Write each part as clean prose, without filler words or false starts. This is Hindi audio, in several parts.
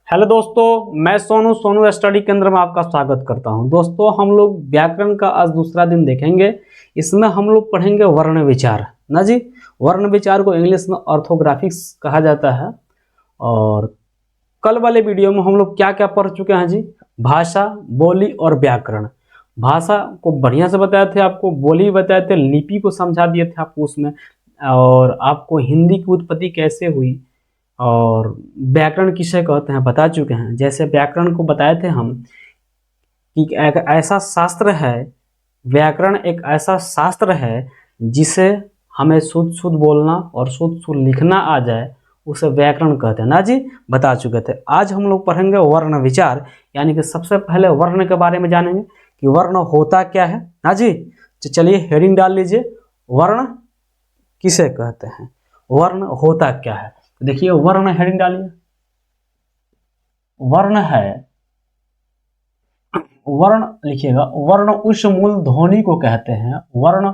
हेलो दोस्तों, मैं सोनू स्टडी केंद्र में आपका स्वागत करता हूं। दोस्तों, हम लोग व्याकरण का आज दूसरा दिन देखेंगे। इसमें हम लोग पढ़ेंगे वर्ण विचार ना जी। वर्ण विचार को इंग्लिश में ऑर्थोग्राफिक्स कहा जाता है। और कल वाले वीडियो में हम लोग क्या क्या पढ़ चुके हैं जी? भाषा, बोली और व्याकरण। भाषा को बढ़िया से बताए थे आपको, बोली बताए थे, लिपि को समझा दिए थे आपको उसमें, और आपको हिंदी की उत्पत्ति कैसे हुई और व्याकरण किसे कहते हैं बता चुके हैं। जैसे व्याकरण को बताए थे हम कि एक ऐसा शास्त्र है, व्याकरण एक ऐसा शास्त्र है जिसे हमें शुद्ध शुद्ध बोलना और शुद्ध शुद्ध लिखना आ जाए, उसे व्याकरण कहते हैं ना जी। बता चुके थे। आज हम लोग पढ़ेंगे वर्ण विचार, यानी कि सबसे पहले वर्ण के बारे में जानेंगे कि वर्ण होता क्या है ना जी। तो चलिए हेडिंग डाल लीजिए, वर्ण किसे कहते हैं, वर्ण होता क्या है। देखिए वर्ण हेडिंग डालिए। वर्ण है, वर्ण लिखिएगा, वर्ण उस मूल ध्वनि को कहते हैं। वर्ण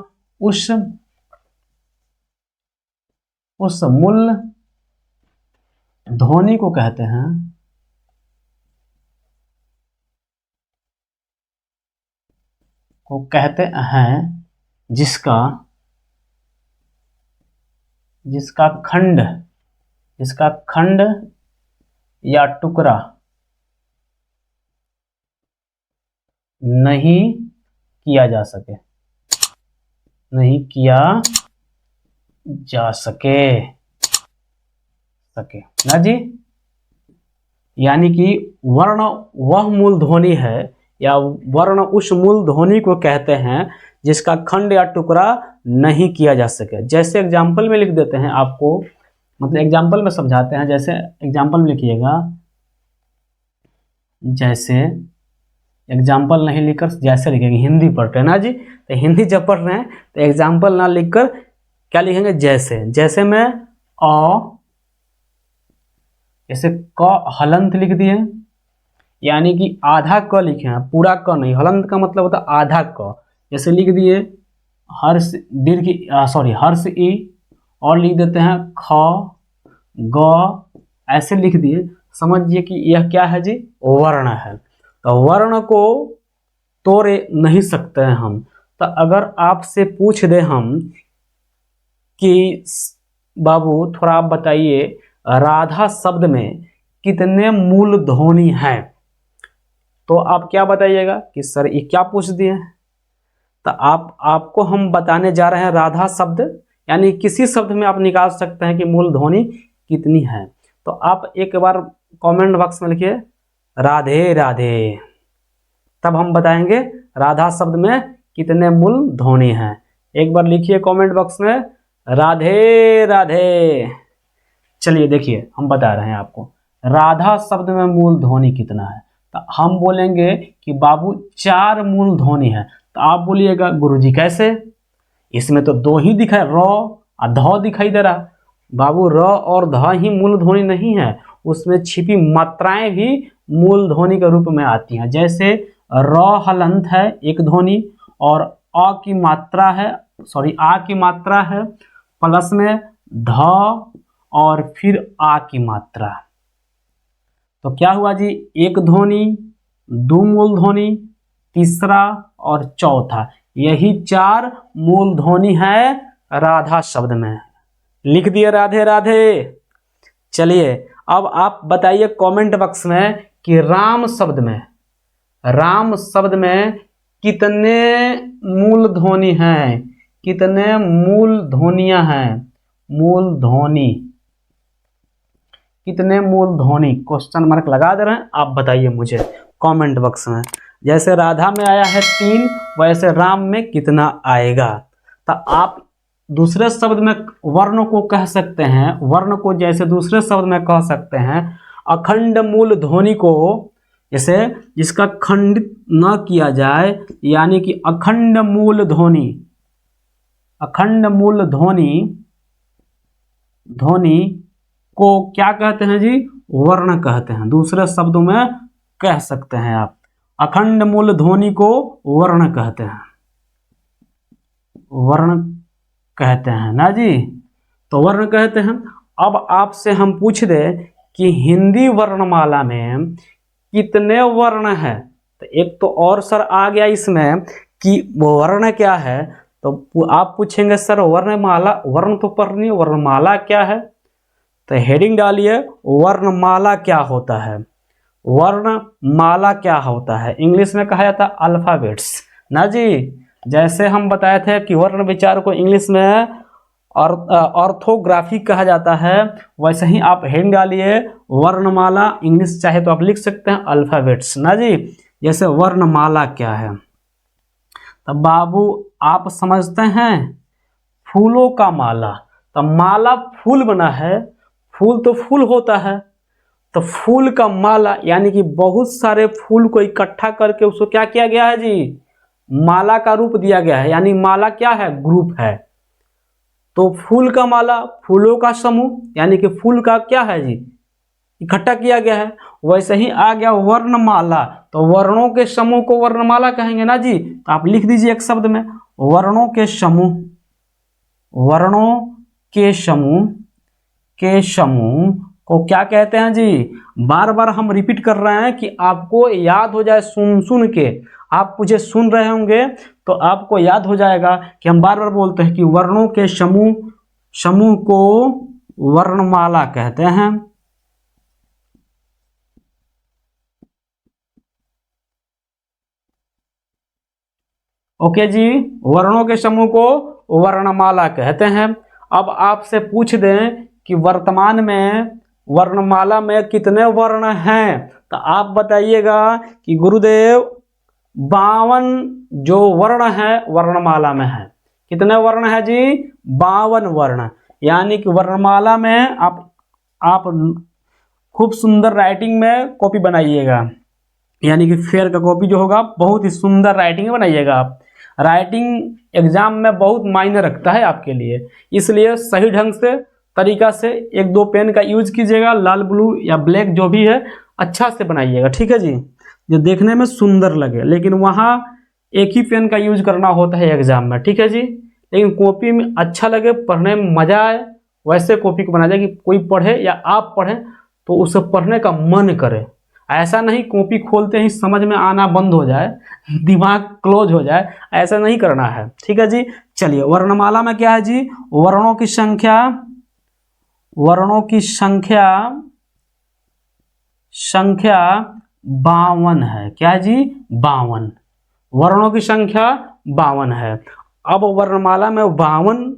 उस मूल ध्वनि को कहते हैं जिसका खंड या टुकड़ा नहीं किया जा सके ना जी। यानी कि वर्ण वह मूल ध्वनि है, या वर्ण उस मूल ध्वनि को कहते हैं जिसका खंड या टुकड़ा नहीं किया जा सके। जैसे एग्जाम्पल में लिख देते हैं आपको, मतलब एग्जाम्पल में समझाते हैं। जैसे एग्जाम्पल में लिखिएगा, जैसे एग्जाम्पल नहीं लिखकर जैसे लिखेंगे। हिंदी पढ़ते हैं ना जी, तो हिंदी जब पढ़ रहे हैं तो एग्जाम्पल ना लिखकर क्या लिखेंगे, जैसे में जैसे क हलंत लिख दिए, यानी कि आधा क लिखे हैं, पूरा क नहीं। हलंत का मतलब होता है आधा क। जैसे लिख दिए हर्ष दीर्घ हर्ष ई, और लिख देते हैं ख ग, ऐसे लिख दिए। समझिए कि यह क्या है जी, वर्ण है। तो वर्ण को तोड़ नहीं सकते हैं हम। तो अगर आपसे पूछ दे हम कि बाबू थोड़ा आप बताइए, राधा शब्द में कितने मूल ध्वनि हैं, तो आप क्या बताइएगा कि सर ये क्या पूछ दिए। तो आपको हम बताने जा रहे हैं राधा शब्द, यानी किसी शब्द में आप निकाल सकते हैं कि मूल ध्वनि कितनी है। तो आप एक बार कमेंट बॉक्स में लिखिए राधे राधे, तब हम बताएंगे राधा शब्द में कितने मूल ध्वनि हैं। एक बार लिखिए कमेंट बॉक्स में राधे राधे। चलिए देखिए, हम बता रहे हैं आपको राधा शब्द में मूल ध्वनि कितना है। तो हम बोलेंगे कि बाबू 4 मूल ध्वनि है। तो आप बोलिएगा गुरुजी कैसे, इसमें तो 2 ही दिखाई, र और ध दिखाई दे रहा। बाबू र और ध ही मूल ध्वनि नहीं है, उसमें छिपी मात्राएं भी मूल ध्वनि के रूप में आती हैं। जैसे र हलंत है एक ध्वनि, और आ की मात्रा है, प्लस में ध और फिर आ की मात्रा। तो क्या हुआ जी, एक ध्वनि, 2 मूल ध्वनि, तीसरा और चौथा, यही 4 मूल ध्वनि है राधा शब्द में। लिख दिए राधे राधे। चलिए अब आप बताइए कमेंट बॉक्स में कि राम शब्द में कितने मूल ध्वनि हैं, कितने मूल ध्वनियां हैं, कितने मूल ध्वनि, क्वेश्चन मार्क लगा दे रहे हैं। आप बताइए मुझे कमेंट बॉक्स में। जैसे राधा में आया है 3, वैसे राम में कितना आएगा। तो आप दूसरे शब्द में वर्ण को कह सकते हैं, वर्ण को जैसे दूसरे शब्द में कह सकते हैं अखंड मूल ध्वनि को, जैसे जिसका खंडित न किया जाए, यानी कि अखंड मूल ध्वनि को क्या कहते हैं जी, वर्ण कहते हैं। दूसरे शब्दों में कह सकते हैं आप, अखंड मूल ध्वनि को वर्ण कहते हैं ना जी। तो वर्ण कहते हैं। अब आपसे हम पूछ दे कि हिंदी वर्णमाला में कितने वर्ण हैं। तो एक तो और सर आ गया इसमें कि वर्ण क्या है, तो आप पूछेंगे सर वर्णमाला, वर्ण तो पढ़नी, वर्णमाला क्या है। तो हेडिंग डालिए वर्णमाला क्या होता है। वर्णमाला क्या होता है, इंग्लिश में कहा जाता है अल्फाबेट्स ना जी। जैसे हम बताए थे कि वर्ण विचार को इंग्लिश में ऑर्थोग्राफी कहा जाता है, वैसे ही आप हेडिंग डालिए वर्णमाला, इंग्लिश चाहे तो आप लिख सकते हैं अल्फाबेट्स ना जी। जैसे वर्णमाला क्या है, तब बाबू आप समझते हैं फूलों का माला। तो माला फूल बना है, फूल तो फूल होता है, तो फूल का माला यानी कि बहुत सारे फूल को इकट्ठा करके उसको क्या किया गया है जी, माला का रूप दिया गया है। यानी माला क्या है, ग्रुप है। तो फूल का माला, फूलों का समूह, यानी कि फूल का क्या है जी, इकट्ठा किया गया है। वैसे ही आ गया वर्णमाला, तो वर्णों के समूह को वर्णमाला कहेंगे ना जी। तो आप लिख दीजिए एक शब्द में वर्णों के समूह, वर्णों के समूह को क्या कहते हैं जी। बार बार हम रिपीट कर रहे हैं कि आपको याद हो जाए, सुन सुन के आप मुझे सुन रहे होंगे तो आपको याद हो जाएगा कि हम बार बार बोलते हैं कि वर्णों के समूह को वर्णमाला कहते हैं। ओके जी, वर्णों के समूह को वर्णमाला कहते हैं। अब आपसे पूछ दें कि वर्तमान में वर्णमाला में कितने वर्ण हैं, तो आप बताइएगा कि गुरुदेव 52 जो वर्ण है वर्णमाला में है। कितने वर्ण है जी, 52 वर्ण। यानी कि वर्णमाला में आप खूब सुंदर राइटिंग में कॉपी बनाइएगा, यानी कि फेयर का कॉपी जो होगा बहुत ही सुंदर राइटिंग में बनाइएगा। आप राइटिंग एग्जाम में बहुत मायने रखता है आपके लिए, इसलिए सही ढंग से तरीका से एक दो पेन का यूज कीजिएगा, लाल ब्लू या ब्लैक जो भी है अच्छा से बनाइएगा, ठीक है जी, जो देखने में सुंदर लगे। लेकिन वहाँ एक ही पेन का यूज करना होता है एग्जाम में, ठीक है जी। लेकिन कॉपी में अच्छा लगे, पढ़ने में मजा आए, वैसे कॉपी को बना जाए कि कोई पढ़े या आप पढ़ें तो उसे पढ़ने का मन करे। ऐसा नहीं कॉपी खोलते ही समझ में आना बंद हो जाए, दिमाग क्लोज हो जाए, ऐसा नहीं करना है, ठीक है जी। चलिए वर्णमाला में क्या है जी, वर्णों की संख्या 52 है। क्या है जी, 52, वर्णों की संख्या 52 है। अब वर्णमाला में 52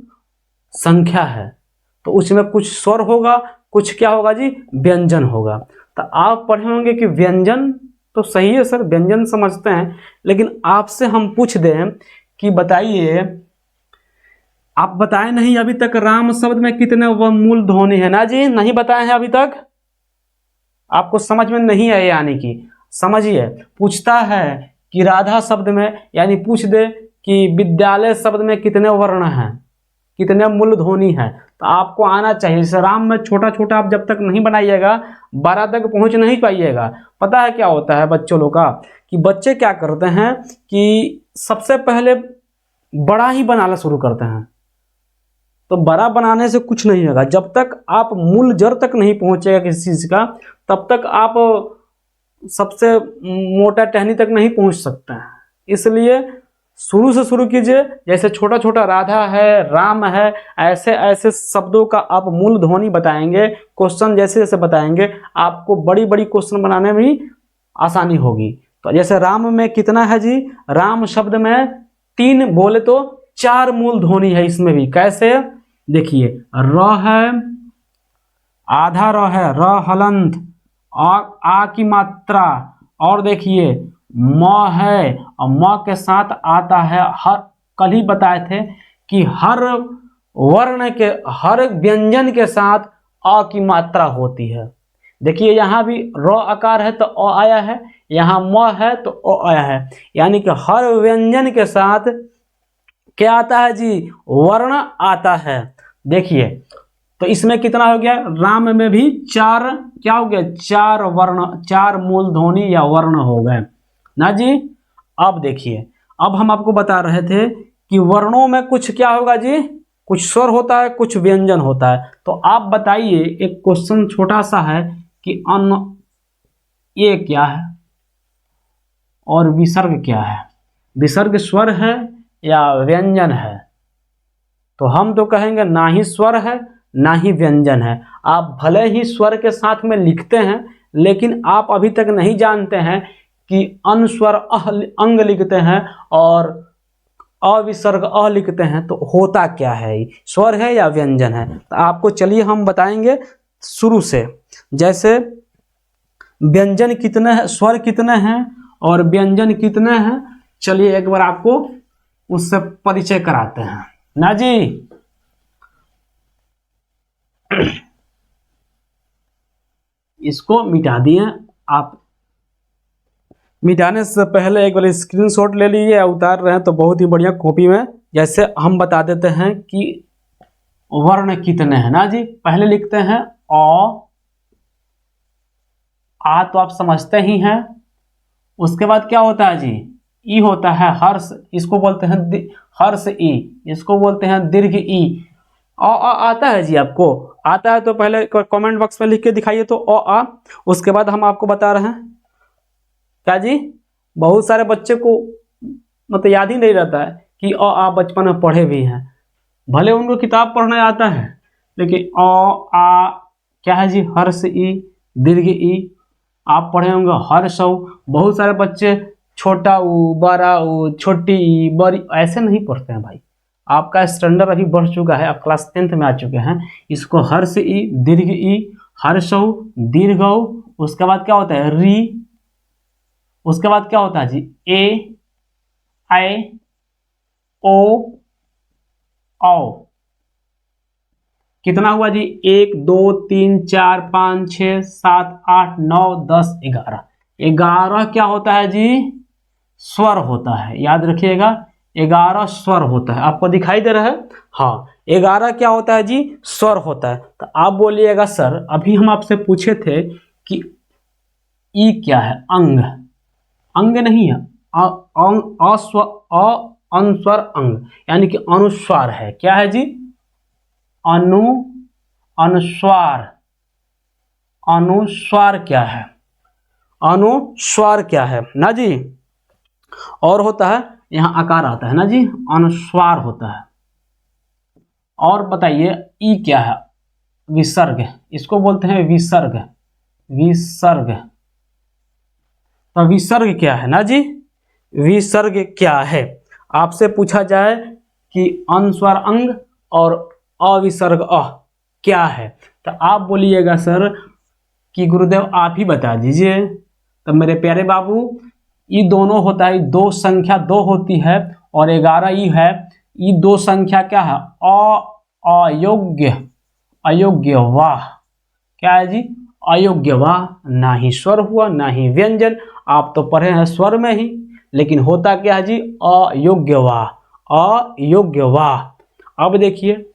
संख्या है तो उसमें कुछ स्वर होगा, कुछ क्या होगा जी, व्यंजन होगा। तो आप पढ़े होंगे कि व्यंजन तो सही है सर, व्यंजन समझते हैं, लेकिन आपसे हम पूछ दें कि बताइए, आप बताए नहीं अभी तक राम शब्द में कितने मूल ध्वनि है ना जी, नहीं बताए हैं अभी तक, आपको समझ में नहीं आए। यानी कि समझिए, पूछता है कि राधा शब्द में, यानी पूछ दे कि विद्यालय शब्द में कितने वर्ण हैं, कितने मूल ध्वनि है, तो आपको आना चाहिए। जैसे राम में छोटा छोटा आप जब तक नहीं बनाइएगा 12 तक पहुंच नहीं पाइएगा। पता है क्या होता है बच्चों लोग का, कि बच्चे क्या करते हैं कि सबसे पहले बड़ा ही बनाना शुरू करते हैं। तो बड़ा बनाने से कुछ नहीं होगा, जब तक आप मूल जड़ तक नहीं पहुंचेगा किसी चीज का, तब तक आप सबसे मोटा टहनी तक नहीं पहुंच सकते हैं। इसलिए शुरू से शुरू कीजिए, जैसे छोटा छोटा राधा है, राम है, ऐसे ऐसे शब्दों का आप मूल ध्वनि बताएंगे, क्वेश्चन जैसे जैसे बताएंगे आपको बड़ी बड़ी क्वेश्चन बनाने में भी आसानी होगी। तो जैसे राम में कितना है जी, राम शब्द में 3 बोले तो 4 मूल ध्वनि है इसमें भी। कैसे, देखिए र है, आधा र है, र हलंत, आ की मात्रा, और देखिए म है, और म के साथ आता है हर, कल ही बताए थे कि हर वर्ण के, हर व्यंजन के साथ अ की मात्रा होती है। देखिए यहाँ भी र आकार है तो अ आया है, यहाँ म है तो अ आया है, यानी कि हर व्यंजन के साथ क्या आता है जी, वर्ण आता है। देखिए तो इसमें कितना हो गया, राम में भी 4, क्या हो गया, 4 वर्ण, 4 मूल ध्वनि या वर्ण हो गए ना जी। अब देखिए, अब हम आपको बता रहे थे कि वर्णों में कुछ क्या होगा जी, कुछ स्वर होता है, कुछ व्यंजन होता है। तो आप बताइए, एक क्वेश्चन छोटा सा है कि अन्न ये क्या है और विसर्ग क्या है। विसर्ग स्वर है या व्यंजन है? तो हम तो कहेंगे ना ही स्वर है ना ही व्यंजन है। आप भले ही स्वर के साथ में लिखते हैं, लेकिन आप अभी तक नहीं जानते हैं कि अनुस्वर अंग लिखते हैं और अविसर्ग अ लिखते हैं, तो होता क्या है, स्वर है या व्यंजन है। तो आपको चलिए हम बताएंगे शुरू से। जैसे व्यंजन कितने हैं, स्वर कितने हैं और व्यंजन कितने हैं, चलिए एक बार आपको उससे परिचय कराते हैं ना जी। इसको मिटा दिए आप। मिटाने से पहले एक बार स्क्रीनशॉट ले लीजिए, उतार रहे हैं तो बहुत ही बढ़िया कॉपी में। जैसे हम बता देते हैं कि वर्ण कितने हैं ना जी। पहले लिखते हैं अ, आ तो आप समझते ही हैं। उसके बाद क्या होता है जी, ई होता है हर्ष, इसको बोलते हैं हर्ष ई, इसको बोलते हैं दीर्घ ई। आता है जी, आपको आता है तो पहले कमेंट बॉक्स में लिख के दिखाइए तो आ। उसके बाद हम आपको बता रहे हैं क्या जी, बहुत सारे बच्चे को मतलब याद ही नहीं रहता है कि आ बचपन में पढ़े भी हैं, भले उनको किताब पढ़ना आता है, लेकिन आ क्या है जी, हर्ष ई दीर्घ ई। आप पढ़े होंगे हर्ष ऊ। बहुत सारे बच्चे छोटा ऊ बड़ा ऊ छोटी ई बड़ी ऐसे नहीं पढ़ते हैं भाई। आपका स्टैंडर्ड अभी बढ़ चुका है, आप क्लास 10th में आ चुके हैं। इसको हर्ष ई दीर्घ ई हर्ष ऊ दीर्घ ऊ। उसके बाद क्या होता है री। उसके बाद क्या होता है जी ए आई ओ औ। कितना हुआ जी, 1 2 3 4 5 6 7 8 9 10 11। 11 क्या होता है जी, स्वर होता है। याद रखिएगा 11 स्वर होता है। आपको दिखाई दे रहा है, हाँ 11 क्या होता है जी, स्वर होता है। तो आप बोलिएगा सर अभी हम आपसे पूछे थे कि ई क्या है, अंग। अंग नहीं है, अनुस्वर अंग यानी कि अनुस्वार है। क्या है जी, अनुस्वार। अनुस्वार क्या है, अनुस्वार क्या है ना जी। और होता है यहां आकार आता है ना जी, अनुस्वार होता है। और बताइए ई क्या है, विसर्ग, इसको बोलते हैं विसर्ग। विसर्ग, तो विसर्ग क्या है ना जी, विसर्ग क्या है। आपसे पूछा जाए कि अनुस्वार अंग और अविसर्ग अ क्या है, तो आप बोलिएगा सर कि गुरुदेव आप ही बता दीजिए। तो मेरे प्यारे बाबू, ये दोनों होता है, दो संख्या दो होती है और 11 ई है। ये दो संख्या क्या है, अयोग्य। अयोग्य वाह, क्या है जी, अयोग्य वाह। ना ही स्वर हुआ ना ही व्यंजन। आप तो पढ़े हैं स्वर में ही, लेकिन होता क्या है जी, अयोग्य वाह। अयोग्य वाह। अब देखिए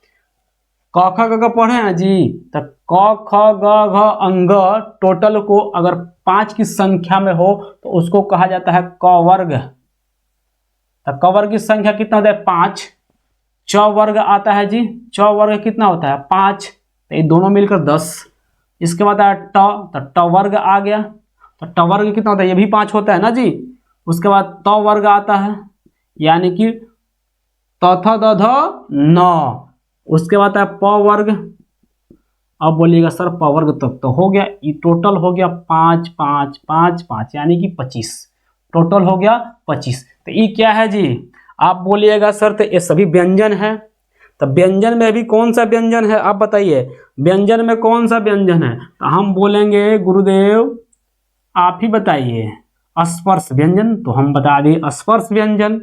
क ख ग घ पढ़े हैं जी, तो क ख ग घ अंग टोटल को अगर 5 की संख्या में हो तो उसको कहा जाता है क वर्ग। तो क वर्ग की संख्या कितना होता है, 5। च वर्ग आता है जी, च वर्ग कितना होता है, 5। तो ये दोनों मिलकर 10। इसके बाद आया ट, तो ट वर्ग आ गया। तो ट वर्ग कितना होता है, ये भी 5 होता है ना जी। उसके बाद त वर्ग आता है, यानी कि त थ द ध न। उसके बाद है प वर्ग। अब बोलिएगा सर प वर्ग तक तो हो गया, ये टोटल हो गया 5 5 5 5 यानी कि 25। टोटल हो गया 25। तो ये क्या है जी, आप बोलिएगा सर तो ये सभी व्यंजन है। तो व्यंजन में भी कौन सा व्यंजन है आप बताइए, व्यंजन में कौन सा व्यंजन है। तो हम बोलेंगे गुरुदेव आप ही बताइए, स्पर्श व्यंजन। तो हम बता दिए स्पर्श व्यंजन।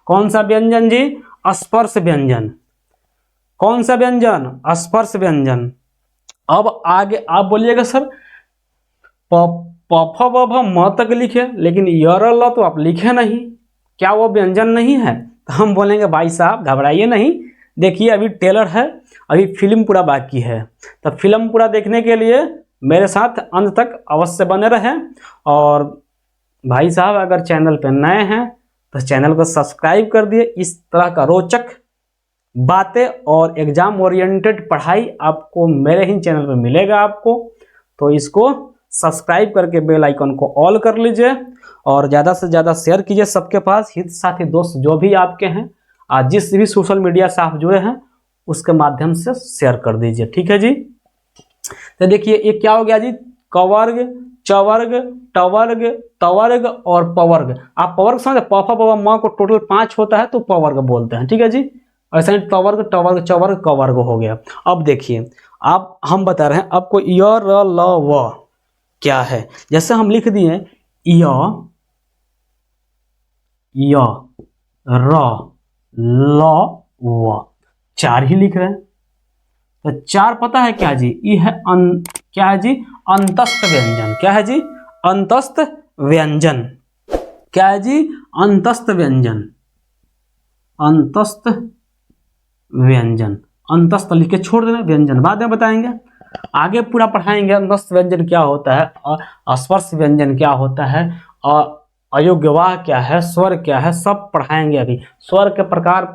कौन सा व्यंजन जी, स्पर्श व्यंजन। कौन सा व्यंजन, स्पर्श व्यंजन। अब आगे आप बोलिएगा सर प फ ब भ म तक लिखे, लेकिन यर ल तो आप लिखे नहीं, क्या वो व्यंजन नहीं है। तो हम बोलेंगे भाई साहब घबराइए नहीं, देखिए अभी ट्रेलर है, अभी फिल्म पूरा बाकी है। तो फिल्म पूरा देखने के लिए मेरे साथ अंत तक अवश्य बने रहें। और भाई साहब अगर चैनल पर नए हैं तो चैनल को सब्सक्राइब कर दिए। इस तरह का रोचक बातें और एग्जाम ओरिएंटेड पढ़ाई आपको मेरे ही चैनल पर मिलेगा आपको, तो इसको सब्सक्राइब करके बेल आइकन को ऑल कर लीजिए और ज़्यादा से ज़्यादा शेयर कीजिए सबके पास, हित साथी दोस्त जो भी आपके हैं, आज जिस भी सोशल मीडिया से आप जुड़े हैं उसके माध्यम से शेयर कर दीजिए। ठीक है जी। तो देखिए ये क्या हो गया जी, कवर्ग, चवर्ग, टवर्ग, तवर्ग और पवर्ग। आप पवर्ग समझे, पफा पवा माँ को टोटल 5 होता है तो पवर्ग बोलते हैं। ठीक है जी। ऐसा ही तवर्ग, टवर्ग, चवर्ग, कवर्ग हो गया। अब देखिए आप हम बता रहे हैं आपको य र ल व क्या है। जैसे हम लिख दिए य र ल व, 4 ही लिख रहे हैं। तो 4 पता है क्या जी, ये है क्या है जी, अंतस्थ व्यंजन। क्या है जी, अंतस्थ व्यंजन। क्या है जी, अंतस्थ व्यंजन। अंतस्थ व्यंजन, अंतस्थ लिख के छोड़ देना, व्यंजन बाद में बताएंगे, आगे पूरा पढ़ाएंगे। अंतस्थ व्यंजन क्या होता है, स्पर्श व्यंजन क्या होता है, अयोग्यवाह क्या है, स्वर क्या है, सब पढ़ाएंगे। अभी स्वर के प्रकार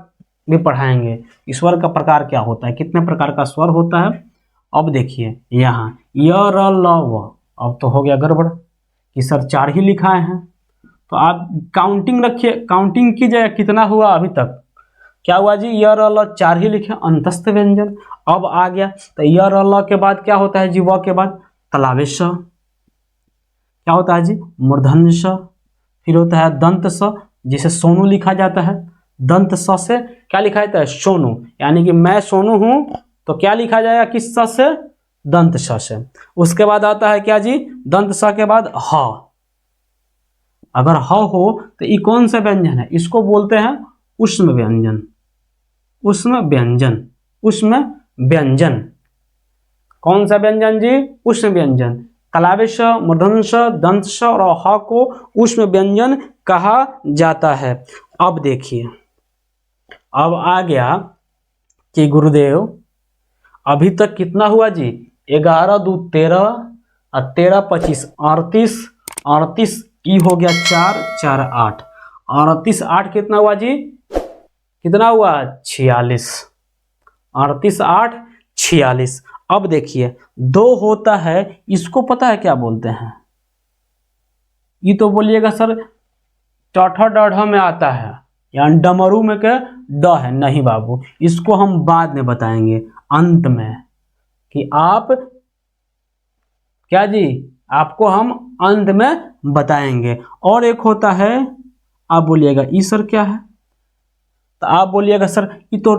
भी पढ़ाएंगे, ईश्वर का प्रकार क्या होता है, कितने प्रकार का स्वर होता है। अब देखिए यहाँ य र ल व, अब तो हो गया गड़बड़ कि सर 4 ही लिखाए हैं। तो आप काउंटिंग रखिए, काउंटिंग कीजिए कितना हुआ अभी तक। क्या हुआ जी, य र ल 4 ही लिखे, अंतस्थ व्यंजन। अब आ गया तो य र ल के बाद क्या होता है जी, व के बाद तलावेश, क्या होता है जी, मूर्धन्य स, फिर होता है दंत स, जिसे सोनू लिखा जाता है। दंत स से क्या लिखा जाता है, सोनू, यानी कि मैं सोनू हूं तो क्या लिखा जाएगा, किस स से, दंत स से। उसके बाद आता है क्या जी, दंत स के बाद ह। अगर ह हो तो ये कौन सा व्यंजन है, इसको बोलते हैं उष्म व्यंजन। उष्म व्यंजन, उष्म व्यंजन। कौन सा व्यंजन जी, उष्म व्यंजन। तलावेश, मूर्धन्य, दंत और ह को उष्म व्यंजन कहा जाता है। अब देखिए अब आ गया कि गुरुदेव अभी तक कितना हुआ जी, 11 दूध 13 और 13 25 38, 38 ई हो गया 4 4 8, 38 8 कितना हुआ जी, कितना हुआ 46, 38 8 46। अब देखिए 2 होता है, इसको पता है क्या बोलते हैं, ये तो बोलिएगा सर चौथा डढ़ में आता है, यानी डमरू में के ड है। नहीं बाबू, इसको हम बाद में बताएंगे अंत में, कि आप क्या जी, आपको हम अंत में बताएंगे। और एक होता है, आप बोलिएगा ई सर क्या है, तो आप बोलिएगा सर ये तो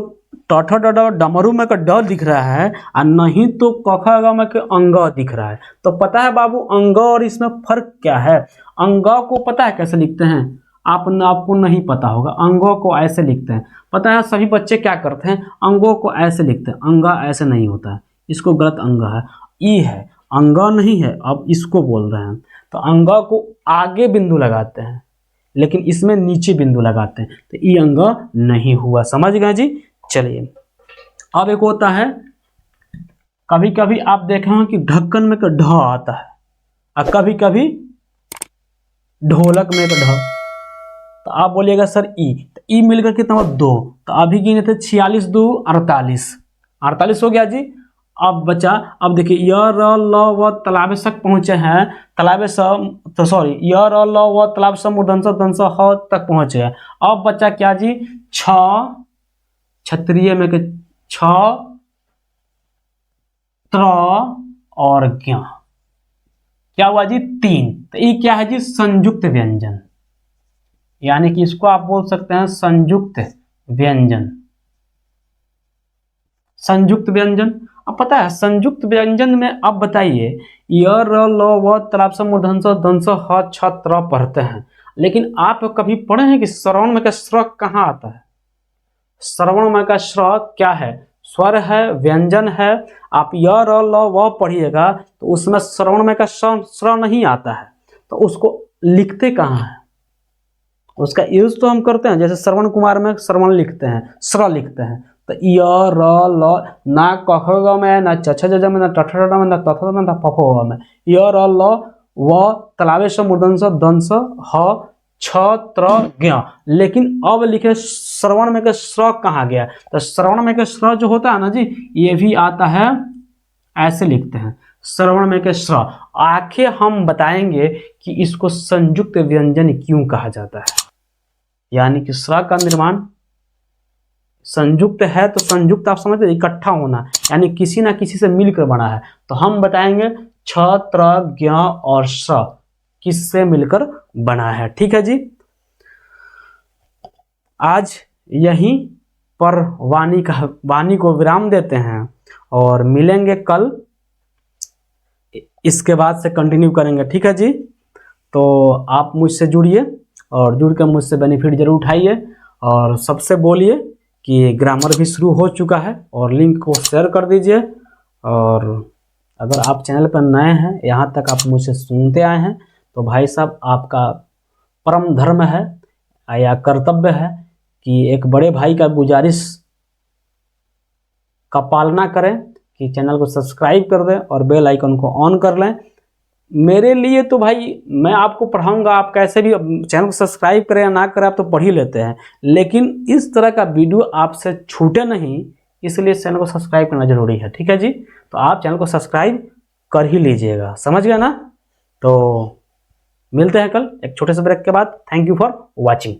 टौठा डा डमरू में का ड दिख रहा है और नहीं तो कखा ग में के अंग दिख रहा है। तो पता है बाबू अंग और इसमें फर्क क्या है। अंग को पता है कैसे लिखते हैं, आपको नहीं पता होगा। अंगों को ऐसे लिखते हैं, पता है सभी बच्चे क्या करते हैं, अंगों को ऐसे लिखते हैं। अंगा ऐसे नहीं होता है, इसको गलत अंग है, ई है, अंगा नहीं है। अब इसको बोल रहे हैं तो अंगा को आगे बिंदु लगाते हैं, लेकिन इसमें नीचे बिंदु लगाते हैं, तो ई अंग नहीं हुआ। समझ गए जी। चलिए अब एक होता है, कभी कभी आप देखे हैं कि ढक्कन में का ढ आता है और कभी कभी ढोलक में का ढ, तो आप बोलिएगा सर ई, तो ई मिलकर कितना हुआ 2, तो अभी गिने थे 46 2 48, 48 हो गया जी। अब बचा, अब देखिए य र ल व तलाबे तक पहुंचे हैं, तलाबे स तो सॉरी य र ल व तलाब स मूर्धन्य दंस ह तक पहुंचे हैं। अब बचा क्या जी, 6 क्षत्रिय में के 6 त्र और ज्ञ, क्या हुआ जी 3। तो ये क्या है जी, संयुक्त व्यंजन, यानी कि इसको आप बोल सकते हैं संयुक्त व्यंजन। संयुक्त व्यंजन, अब पता है संयुक्त व्यंजन में अब बताइए य र ल व तलाब स मूर्धन्य दंस ह छ त्र पढ़ते हैं, लेकिन आप कभी पढ़े हैं कि श्रवण में का स्र कहाँ आता है। श्रवण में का स्र क्या है, स्वर है, व्यंजन है। आप य र ल व पढ़िएगा तो उसमें श्रवण में का स्र नहीं आता है, तो उसको लिखते कहाँ है, उसका यूज तो हम करते हैं, जैसे श्रवण कुमार में श्रवण लिखते हैं, स्र लिखते हैं। तो य र ल, ना कख ग में, ना चछ ज में, ना टठ में, ना तथ में, ना पफ में, य र ल व तलावे स मूर्धन्य दंस ह छ त्र ज्ञ। लेकिन अब लिखे श्रवण में के स्र कहाँ गया, तो श्रवण में के स्र जो होता है ना जी, ये भी आता है, ऐसे लिखते हैं श्रवण में के श्र। आखिर हम बताएंगे कि इसको संयुक्त व्यंजन क्यों कहा जाता है। यानी कि श्र का निर्माण संयुक्त है, तो संयुक्त आप समझते इकट्ठा होना, यानी किसी ना किसी से मिलकर बना है। तो हम बताएंगे छ, त्र, ज्ञ और श्र किससे मिलकर बना है। ठीक है जी, आज यहीं पर वाणी को विराम देते हैं और मिलेंगे कल, इसके बाद से कंटिन्यू करेंगे। ठीक है जी, तो आप मुझसे जुड़िए और जुड़ कर मुझसे बेनिफिट जरूर उठाइए और सबसे बोलिए कि ग्रामर भी शुरू हो चुका है और लिंक को शेयर कर दीजिए। और अगर आप चैनल पर नए हैं, यहाँ तक आप मुझसे सुनते आए हैं, तो भाई साहब आपका परम धर्म है या कर्तव्य है कि एक बड़े भाई का गुजारिश का पालना करें कि चैनल को सब्सक्राइब कर दें और बेल आइकन को ऑन कर लें। मेरे लिए तो भाई मैं आपको पढ़ाऊंगा, आप कैसे भी चैनल को सब्सक्राइब करें या ना करें, आप तो पढ़ ही लेते हैं, लेकिन इस तरह का वीडियो आपसे छूटे नहीं, इसलिए चैनल को सब्सक्राइब करना जरूरी है। ठीक है जी, तो आप चैनल को सब्सक्राइब कर ही लीजिएगा, समझ गया ना। तो मिलते हैं कल एक छोटे से ब्रेक के बाद। Thank you for watching.